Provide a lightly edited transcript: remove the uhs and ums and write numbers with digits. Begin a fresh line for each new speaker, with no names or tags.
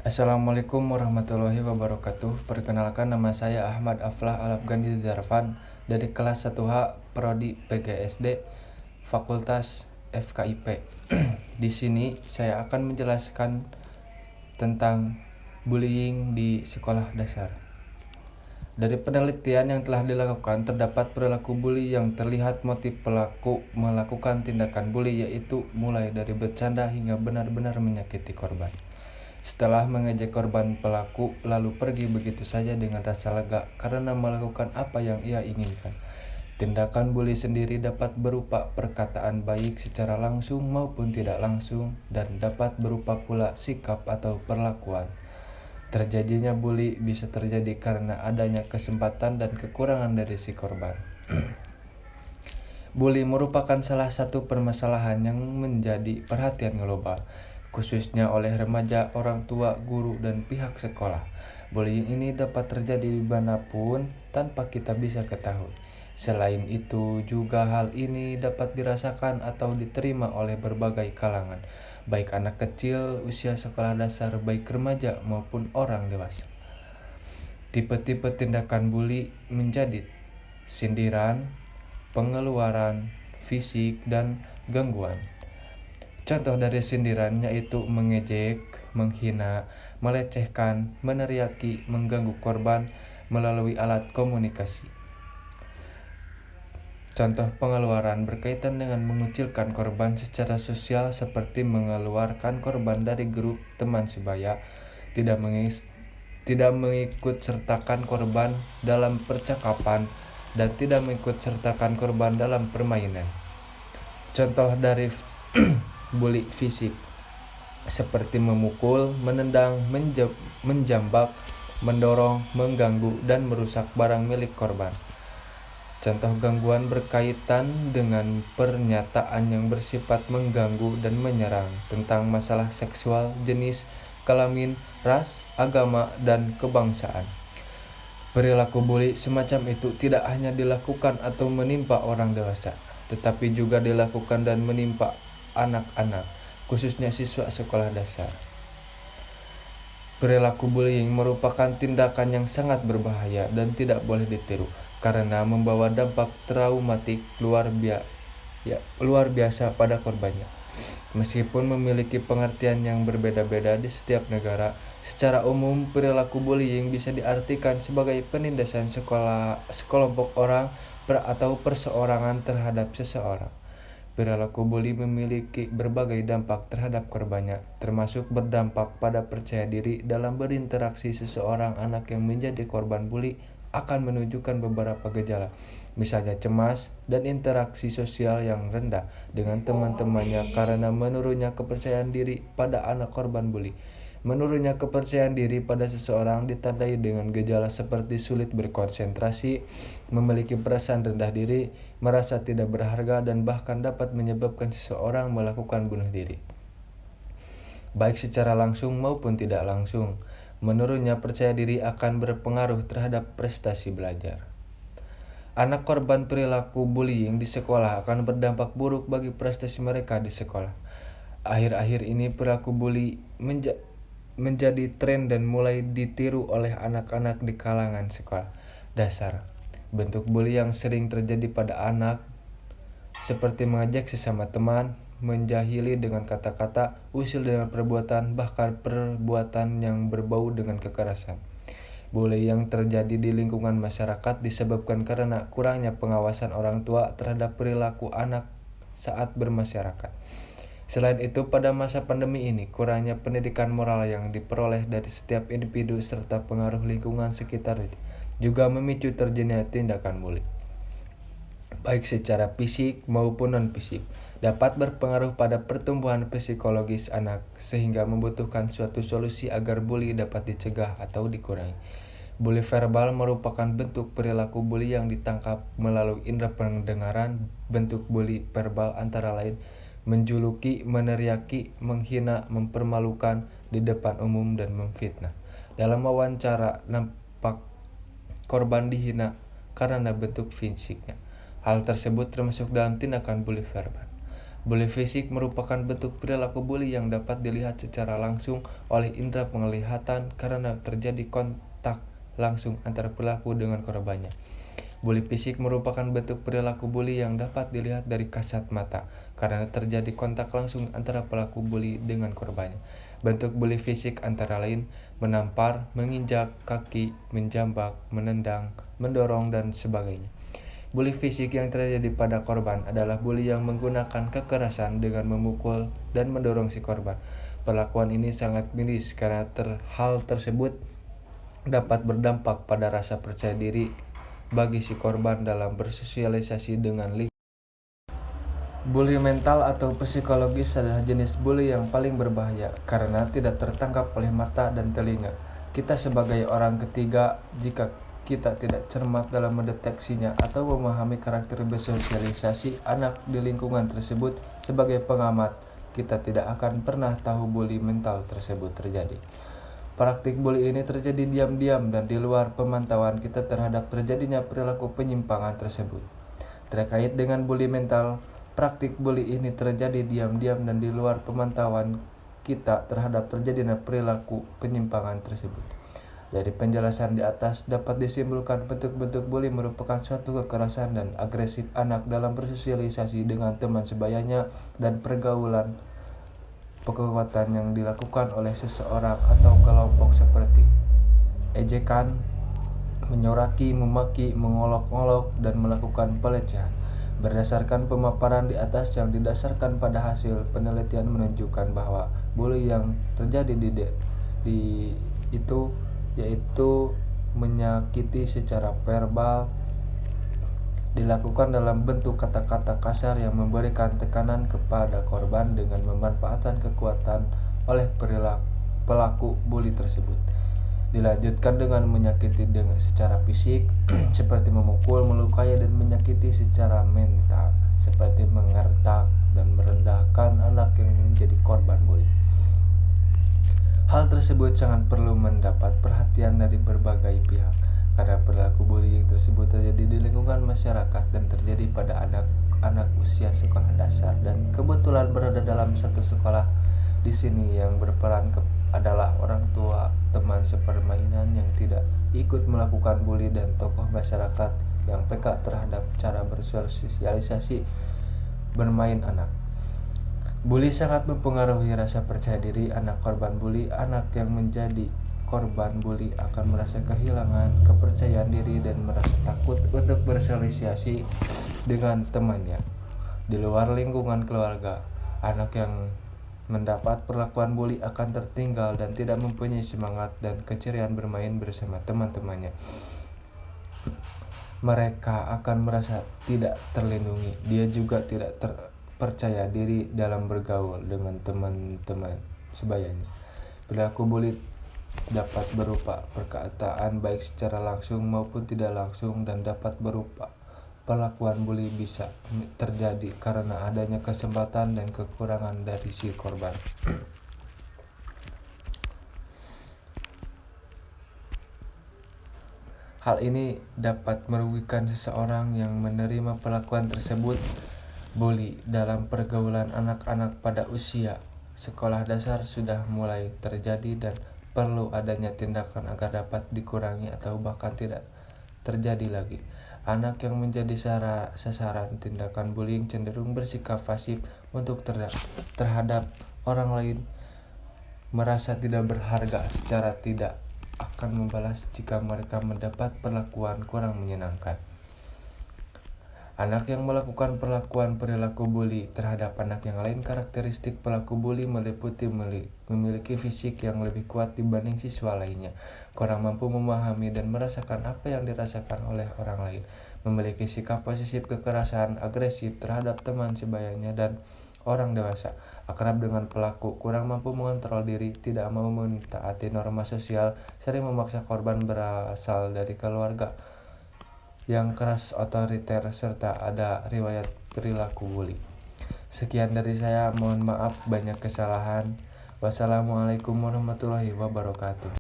Assalamualaikum warahmatullahi wabarakatuh. Perkenalkan, nama saya Ahmad Aflah Alafgandi Darfan dari kelas 1H Prodi PGSD Fakultas FKIP. Di sini saya akan menjelaskan tentang bullying di sekolah dasar. Dari penelitian yang telah dilakukan, terdapat perilaku bully yang terlihat motif pelaku melakukan tindakan bully, yaitu mulai dari bercanda hingga benar-benar menyakiti korban. Setelah mengejek korban, pelaku lalu pergi begitu saja dengan rasa lega karena melakukan apa yang ia inginkan. Tindakan bully sendiri dapat berupa perkataan baik secara langsung maupun tidak langsung, dan dapat berupa pula sikap atau perlakuan. Terjadinya bully bisa terjadi karena adanya kesempatan dan kekurangan dari si korban. Bully merupakan salah satu permasalahan yang menjadi perhatian global, khususnya oleh remaja, orang tua, guru, dan pihak sekolah. Bullying ini dapat terjadi dimanapun tanpa kita bisa ketahui. Selain itu, juga hal ini dapat dirasakan atau diterima oleh berbagai kalangan, baik anak kecil usia sekolah dasar, baik remaja maupun orang dewasa. Tipe-tipe tindakan bully menjadi sindiran, pengeluaran fisik, dan gangguan. Contoh dari sindiran yaitu mengejek, menghina, melecehkan, meneriaki, mengganggu korban melalui alat komunikasi. Contoh pengeluaran berkaitan dengan mengucilkan korban secara sosial, seperti mengeluarkan korban dari grup teman sebaya, tidak mengikut sertakan korban dalam percakapan, dan tidak mengikut sertakan korban dalam permainan. Contoh dari bully fisik seperti memukul, menendang, menjambak, mendorong, mengganggu, dan merusak barang milik korban. Contoh gangguan berkaitan dengan pernyataan yang bersifat mengganggu dan menyerang tentang masalah seksual, jenis kelamin, ras, agama, dan kebangsaan. Perilaku bully semacam itu tidak hanya dilakukan atau menimpa orang dewasa, tetapi juga dilakukan dan menimpa anak-anak, khususnya siswa sekolah dasar. Perilaku bullying merupakan tindakan yang sangat berbahaya dan tidak boleh ditiru karena membawa dampak traumatik luar biasa pada korbannya. Meskipun memiliki pengertian yang berbeda-beda di setiap negara, secara umum perilaku bullying bisa diartikan sebagai penindasan sekelompok orang atau perseorangan terhadap seseorang. Perilaku bully memiliki berbagai dampak terhadap korbannya, termasuk berdampak pada percaya diri dalam berinteraksi. Seseorang anak yang menjadi korban bully akan menunjukkan beberapa gejala, misalnya cemas dan interaksi sosial yang rendah dengan teman-temannya karena menurunnya kepercayaan diri pada anak korban bully. Menurunnya kepercayaan diri pada seseorang ditandai dengan gejala seperti sulit berkonsentrasi, memiliki perasaan rendah diri, merasa tidak berharga, dan bahkan dapat menyebabkan seseorang melakukan bunuh diri, baik secara langsung maupun tidak langsung. Menurunnya percaya diri akan berpengaruh terhadap prestasi belajar. Anak korban perilaku bullying di sekolah akan berdampak buruk bagi prestasi mereka di sekolah. Akhir-akhir ini perilaku bully menjadi tren dan mulai ditiru oleh anak-anak di kalangan sekolah dasar. Bentuk bully yang sering terjadi pada anak seperti mengajak sesama teman, menjahili dengan kata-kata, usil dengan perbuatan, bahkan perbuatan yang berbau dengan kekerasan. Bully yang terjadi di lingkungan masyarakat disebabkan karena kurangnya pengawasan orang tua terhadap perilaku anak saat bermasyarakat. Selain itu, pada masa pandemi ini, kurangnya pendidikan moral yang diperoleh dari setiap individu serta pengaruh lingkungan sekitar juga memicu terjadinya tindakan bully, baik secara fisik maupun non-fisik, dapat berpengaruh pada pertumbuhan psikologis anak, sehingga membutuhkan suatu solusi agar bully dapat dicegah atau dikurangi. Bully verbal merupakan bentuk perilaku bully yang ditangkap melalui indera pendengaran. Bentuk bully verbal antara lain menjuluki, meneriaki, menghina, mempermalukan di depan umum, dan memfitnah. Dalam wawancara, nampak korban dihina karena bentuk fisiknya. Hal tersebut termasuk dalam tindakan bully verbal. Bully fisik merupakan bentuk perilaku bully yang dapat dilihat secara langsung oleh indera penglihatan karena terjadi kontak langsung antara pelaku dengan korbannya. Bully fisik merupakan bentuk perilaku bully yang dapat dilihat dari kasat mata karena terjadi kontak langsung antara pelaku bully dengan korbannya. Bentuk bully fisik antara lain menampar, menginjak kaki, menjambak, menendang, mendorong, dan sebagainya. Bully fisik yang terjadi pada korban adalah bully yang menggunakan kekerasan dengan memukul dan mendorong si korban. Perlakuan ini sangat miris karena hal tersebut dapat berdampak pada rasa percaya diri bagi si korban dalam bersosialisasi dengan lingkungan. Bully mental atau psikologis adalah jenis bully yang paling berbahaya karena tidak tertangkap oleh mata dan telinga. Kita sebagai orang ketiga, jika kita tidak cermat dalam mendeteksinya atau memahami karakter bersosialisasi anak di lingkungan tersebut, sebagai pengamat, kita tidak akan pernah tahu bully mental tersebut terjadi. Praktik bully ini terjadi diam-diam dan di luar pemantauan kita terhadap terjadinya perilaku penyimpangan tersebut. Terkait dengan bully mental, praktik bully ini terjadi diam-diam dan di luar pemantauan kita terhadap terjadinya perilaku penyimpangan tersebut. Dari penjelasan di atas dapat disimpulkan bentuk-bentuk bully merupakan suatu kekerasan dan agresif anak dalam bersosialisasi dengan teman sebayanya dan pergaulan kekuatan yang dilakukan oleh seseorang atau kelompok seperti ejekan, menyoraki, memaki, mengolok-olok, dan melakukan pelecehan. Berdasarkan pemaparan di atas yang didasarkan pada hasil penelitian menunjukkan bahwa bully yang terjadi yaitu menyakiti secara verbal, dilakukan dalam bentuk kata-kata kasar yang memberikan tekanan kepada korban dengan memanfaatkan kekuatan oleh pelaku bully tersebut. Dilanjutkan dengan menyakiti secara fisik seperti memukul, melukai, dan menyakiti secara mental seperti mengertak dan merendahkan anak yang menjadi korban bully. Hal tersebut sangat perlu mendapat perhatian dari berbagai pihak karena perilaku bullying tersebut terjadi di lingkungan masyarakat dan terjadi pada anak-anak usia sekolah dasar dan kebetulan berada dalam satu sekolah. Di sini yang berperan adalah orang tua, teman sepermainan yang tidak ikut melakukan bully, dan tokoh masyarakat yang peka terhadap cara bersosialisasi bermain anak. Bully sangat mempengaruhi rasa percaya diri anak korban bully. Anak yang menjadi korban bully akan merasa kehilangan kepercayaan diri dan merasa takut untuk bersosialisasi dengan temannya di luar lingkungan keluarga. Anak yang mendapat perlakuan bully akan tertinggal dan tidak mempunyai semangat dan keceriaan bermain bersama teman-temannya. Mereka akan merasa tidak terlindungi. Dia juga tidak percaya diri dalam bergaul dengan teman-teman sebayanya. Perilaku bully dapat berupa perkataan baik secara langsung maupun tidak langsung, dan dapat berupa perlakuan bully bisa terjadi karena adanya kesempatan dan kekurangan dari si korban. Hal ini dapat merugikan seseorang yang menerima perlakuan tersebut. Bully dalam pergaulan anak-anak pada usia sekolah dasar sudah mulai terjadi dan perlu adanya tindakan agar dapat dikurangi atau bahkan tidak terjadi lagi. Anak yang menjadi sasaran tindakan bullying cenderung bersikap pasif untuk terhadap orang lain, merasa tidak berharga secara tidak akan membalas jika mereka mendapat perlakuan kurang menyenangkan. Anak yang melakukan perilaku bully terhadap anak yang lain. Karakteristik pelaku bully meliputi memiliki fisik yang lebih kuat dibanding siswa lainnya, kurang mampu memahami dan merasakan apa yang dirasakan oleh orang lain, memiliki sikap posesif, kekerasan, agresif terhadap teman sebayanya dan orang dewasa, akrab dengan pelaku, kurang mampu mengontrol diri, tidak mau mentaati norma sosial, sering memaksa korban berasal dari keluarga yang keras, otoriter, serta ada riwayat perilaku bully. Sekian dari saya, mohon maaf banyak kesalahan. Wassalamualaikum warahmatullahi wabarakatuh.